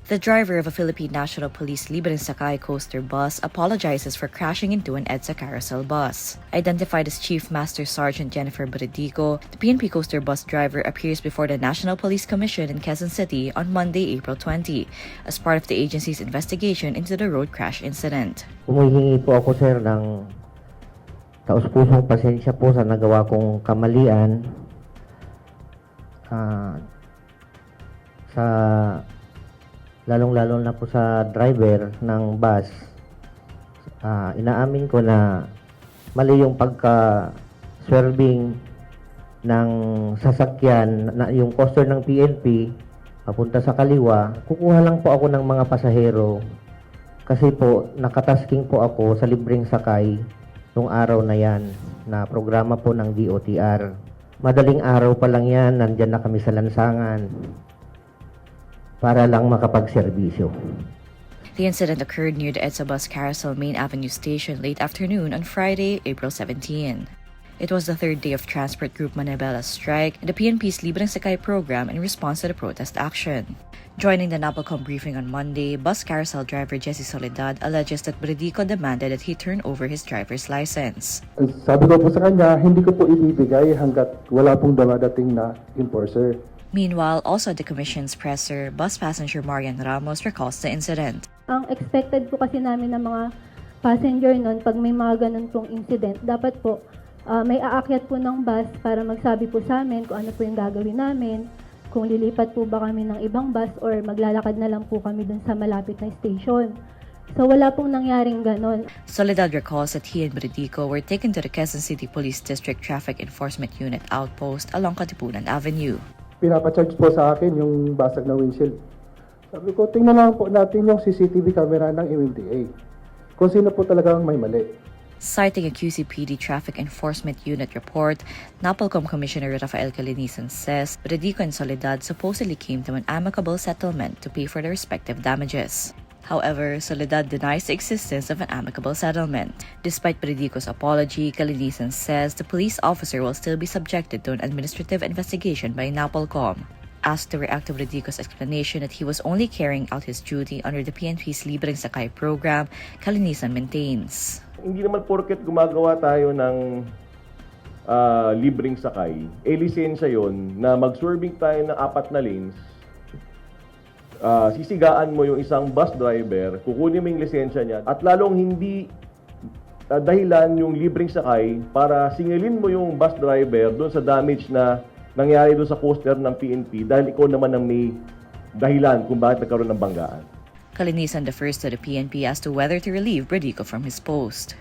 The driver of a Philippine National Police Libreng Sakay coaster bus apologizes for crashing into an EDSA carousel bus. Identified as Chief Master Sergeant Jennifer Bredico, the PNP coaster bus driver appears before the National Police Commission in Quezon City on Monday, April 20, as part of the agency's investigation into the road crash incident. Humihingi po ako, sir, ng taus-pusong pasensya po sa nagawa kong kamalian lalong-lalo na po sa driver ng bus. Inaamin ko na mali yung pagka-swerving ng sasakyan, na yung coaster ng PNP papunta sa kaliwa. Kukuha lang po ako ng mga pasahero kasi po nakatasking po ako sa libreng sakay nung araw na yan na programa po ng DOTR. Madaling araw pa lang yan, nandyan na kami sa lansangan para lang makapagserbisyo. The incident occurred near the EDSA Bus Carousel Main Avenue station late afternoon on Friday, April 17. It was the third day of Transport Group Manibella's strike and the PNP's Libreng Sakay program in response to the protest action. Joining the NAPOLCOM briefing on Monday, bus carousel driver Jesse Soledad alleges that Bredico demanded that he turn over his driver's license. Sabi ko po sa kanya, hindi ko po ibibigay hanggat wala pong dumadating na enforcer. Meanwhile, also at the Commission's presser, bus passenger Marian Ramos recalls the incident. Ang expected po kasi namin ng mga passenger nun, pag may mga ganun pong incident, dapat po may aakyat po ng bus para magsabi po sa amin kung ano po yung gagawin namin, kung lilipat po ba kami ng ibang bus or maglalakad na lang po kami dun sa malapit na station. So wala pong nangyaring ganon. Soledad recalls that he and Bredico were taken to the Quezon City Police District Traffic Enforcement Unit outpost along Katipunan Avenue. Pinapacharge po sa akin yung basag na windshield. Sabi ko, tingnan lang po natin yung CCTV camera ng MMDA. Kung sino po talagang may mali. Citing a QCPD Traffic Enforcement Unit report, NAPOLCOM Commissioner Rafael Calinisan says Bredico and Soledad supposedly came to an amicable settlement to pay for their respective damages. However, Soledad denies the existence of an amicable settlement. Despite Bredico's apology, Calinisan says the police officer will still be subjected to an administrative investigation by NAPOLCOM. Asked to react to Bredico's explanation that he was only carrying out his duty under the PNP's Libreng Sakay program, Calinisan maintains. Hindi naman porket gumagawa tayo ng libreng sakay, lisensya yon na mag-swerving tayo ng 4 na lanes, sisigaan mo yung isang bus driver, kukunin mo yung lisensya niya, at lalong hindi dahilan yung libreng sakay para singilin mo yung bus driver doon sa damage na nangyari doon sa coaster ng PNP dahil ikaw naman ang may dahilan kung bakit nagkaroon ng banggaan. Calinisan defers to the PNP as to whether to relieve Bredico from his post.